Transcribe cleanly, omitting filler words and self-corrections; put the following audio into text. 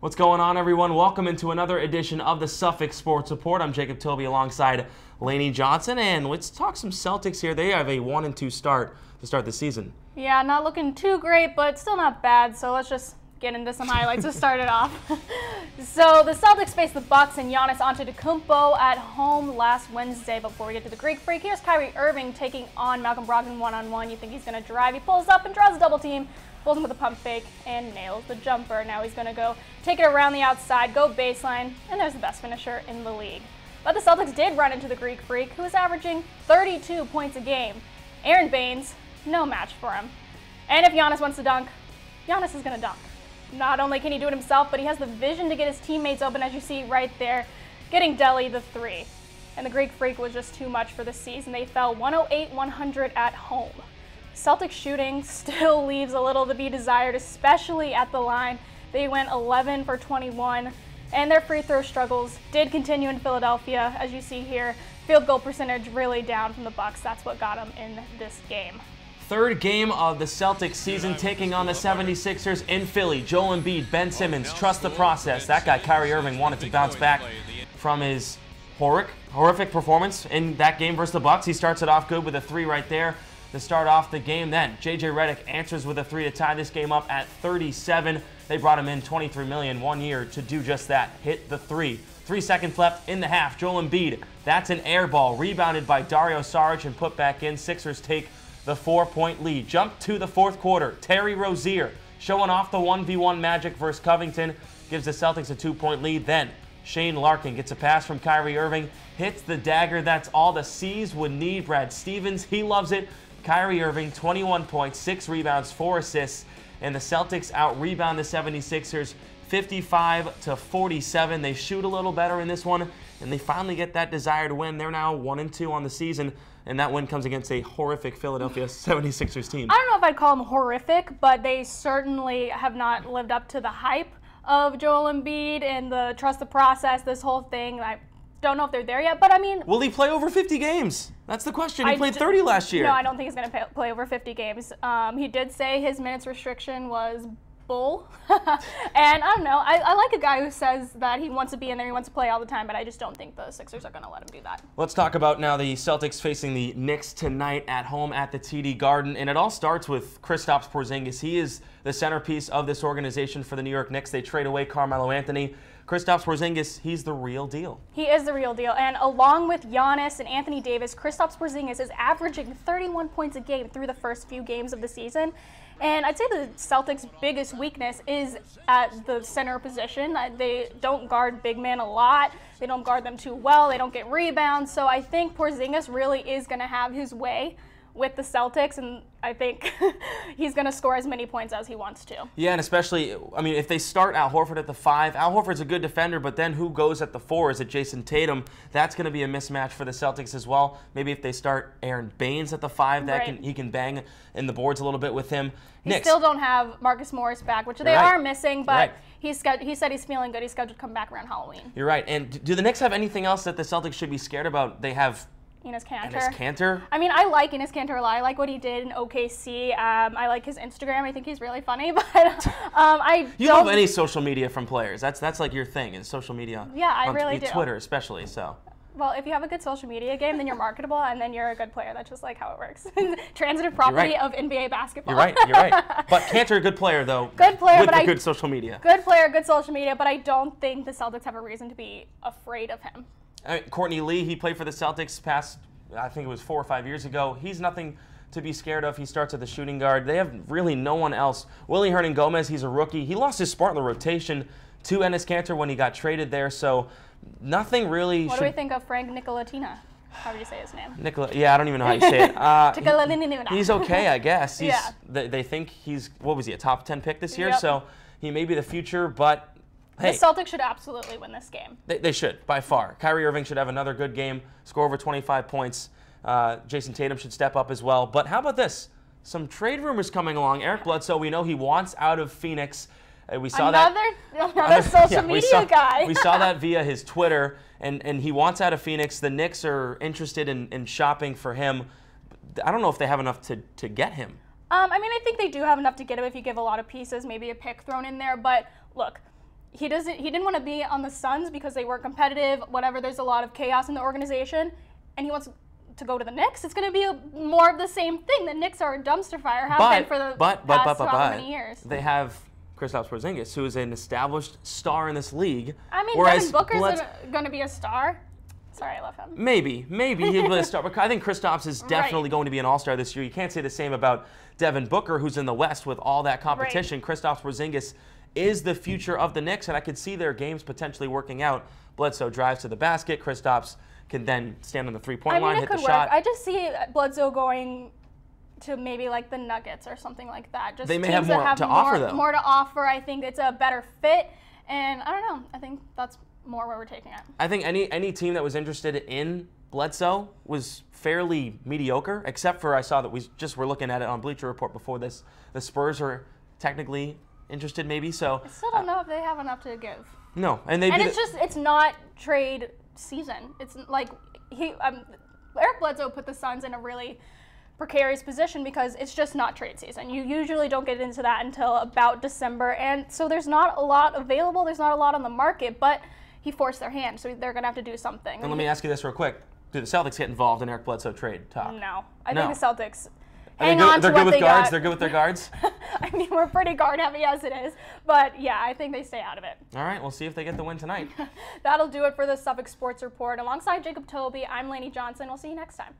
What's going on, everyone? Welcome into another edition of the Suffolk Sports Report. I'm Jacob Tobey alongside Laney Johnson, and let's talk some Celtics here. They have a 1-2 start to start the season. Yeah, not looking too great, but still not bad. So let's just get into some highlights to start it off. So the Celtics faced the Bucks and Giannis Antetokounmpo at home last Wednesday. Before we get to the Greek Freak, here's Kyrie Irving taking on Malcolm Brogdon one-on-one. You think he's going to drive. He pulls up and draws a double team. Pulls him with a pump fake and nails the jumper. Now he's going to go take it around the outside, go baseline, and there's the best finisher in the league. But the Celtics did run into the Greek Freak, who was averaging 32 points a game. Aaron Baines, no match for him. And if Giannis wants to dunk, Giannis is going to dunk. Not only can he do it himself, but he has the vision to get his teammates open, as you see right there, getting Delhi the three. And the Greek Freak was just too much for the season. They fell 108-100 at home. Celtics shooting still leaves a little to be desired, especially at the line. They went 11 for 21, and their free throw struggles did continue in Philadelphia. As you see here, field goal percentage really down from the Bucks. That's what got them in this game. Third game of the Celtics season, taking on the 76ers in Philly. Joel Embiid, Ben Simmons, trust the process. That guy, Kyrie Irving, wanted to bounce back from his horrific performance in that game versus the Bucks. He starts it off good with a three right there to start off the game. Then J.J. Redick answers with a three to tie this game up at 37. They brought him in $23 million 1 year to do just that, hit the three. 3 seconds left in the half. Joel Embiid, that's an air ball, rebounded by Dario Saric and put back in. Sixers take the 4-point lead. Jump to the fourth quarter. Terry Rozier showing off the 1v1 magic versus Covington, gives the Celtics a 2-point lead. Then Shane Larkin gets a pass from Kyrie Irving, hits the dagger. That's all the C's would need. Brad Stevens, he loves it. Kyrie Irving, 21 points, 6 rebounds, 4 assists, and the Celtics out-rebound the 76ers 55-47. They shoot a little better in this one, and they finally get that desired win. They're now 1-2 on the season, and that win comes against a horrific Philadelphia 76ers team. I don't know if I'd call them horrific, but they certainly have not lived up to the hype of Joel Embiid and the trust the process, this whole thing. I don't know if they're there yet, but I mean... Will he play over 50 games? That's the question. He played 30 last year. No, I don't think he's going to play over 50 games. He did say his minutes restriction was bull. And I don't know. I like a guy who says that he wants to be in there, he wants to play all the time, but I just don't think the Sixers are going to let him do that. Let's talk about now the Celtics facing the Knicks tonight at home at the TD Garden. And it all starts with Kristaps Porzingis. He is the centerpiece of this organization for the New York Knicks. They trade away Carmelo Anthony. Kristaps Porzingis, he's the real deal. He is the real deal. And along with Giannis and Anthony Davis, Kristaps Porzingis is averaging 31 points a game through the first few games of the season. And I'd say the Celtics' biggest weakness is at the center position. They don't guard big men a lot. They don't guard them too well. They don't get rebounds. So I think Porzingis really is going to have his way with the Celtics, and I think he's going to score as many points as he wants to. Yeah, and especially, I mean, if they start Al Horford at the 5, Al Horford's a good defender, but then who goes at the 4? Is it Jason Tatum? That's going to be a mismatch for the Celtics as well. Maybe if they start Aaron Baines at the 5, he can bang in the boards a little bit with him. They still don't have Marcus Morris back, which they are missing, but he said he's feeling good. He's scheduled to come back around Halloween. You're right. And do the Knicks have anything else that the Celtics should be sscared about? They have Enes Kanter. Enes Kanter? I mean, I like Enes Kanter a lot. I like what he did in OKC. I like his Instagram. I think he's really funny. But you love any social media from players. That's like your thing, is social media. Yeah, I really do. Twitter especially. So. Well, if you have a good social media game, then you're marketable, and then you're a good player. That's just like how it works. Transitive property of NBA basketball. You're right. But Kanter, a good player though. Good player, with good social media. Good player, good social media. But I don't think the Celtics have a reason to be afraid of him. Courtney Lee, he played for the Celtics past, I think it was 4 or 5 years ago. He's nothing to be scared of. He starts at the shooting guard. They have really no one else. Willie Hernan-Gomez, he's a rookie. He lost his spot in the rotation to Enes Kanter when he got traded there, so nothing really. What do we think of Frank Nicolatina? How do you say his name? Yeah, I don't even know how you say it. He's okay, I guess. They think he's, what was he, a top 10 pick this year? Yep. So he may be the future, but hey, the Celtics should absolutely win this game. They should, by far. Kyrie Irving should have another good game, score over 25 points. Jason Tatum should step up as well. But how about this? Some trade rumors coming along. Eric Bledsoe, we know he wants out of Phoenix. We saw another social media guy. We saw that via his Twitter, and he wants out of Phoenix. The Knicks are interested in shopping for him. I don't know if they have enough to get him. I mean, I think they do have enough to get him if you give a lot of pieces, maybe a pick thrown in there. But look, he didn't want to be on the Suns because they were competitive, whatever. There's a lot of chaos in the organization, and he wants to go to the Knicks. It's going to be more of the same thing. The Knicks are a dumpster fire, have been for the past how many years. They have Kristaps Porzingis, who is an established star in this league. I mean, Devin Booker's going to be a star. Sorry, I love him. Maybe he'll be a star. But I think Kristaps is definitely going to be an all-star this year. You can't say the same about Devin Booker, who's in the West with all that competition. Right. Kristaps Porzingis is the future of the Knicks, and I could see their games potentially working out. Bledsoe drives to the basket. Kristaps can then stand on the three-point line, hit the shot. I just see Bledsoe going to maybe like the Nuggets or something like that. Just they may have more to offer, though. More to offer. I think it's a better fit, and I don't know. I think that's more where we're taking it. I think any team that was interested in Bledsoe was fairly mediocre, except for I saw that we just were looking at it on Bleacher Report before this. The Spurs are technically interested, maybe. So I still don't know if they have enough to give. No, and it's not trade season. It's like Eric Bledsoe put the Suns in a really precarious position because it's just not trade season. You usually don't get into that until about December, and so there's not a lot available. There's not a lot on the market, but he forced their hand, so they're going to have to do something. And let me ask you this real quick. Do the Celtics get involved in Eric Bledsoe trade talk? No. I think the Celtics hang on to what they got. They're good with their guards? I mean, we're pretty guard heavy as it is, but yeah, I think they stay out of it. All right, we'll see if they get the win tonight. That'll do it for the Suffolk Sports Report. Alongside Jacob Tobey, I'm Laney Johnson. We'll see you next time.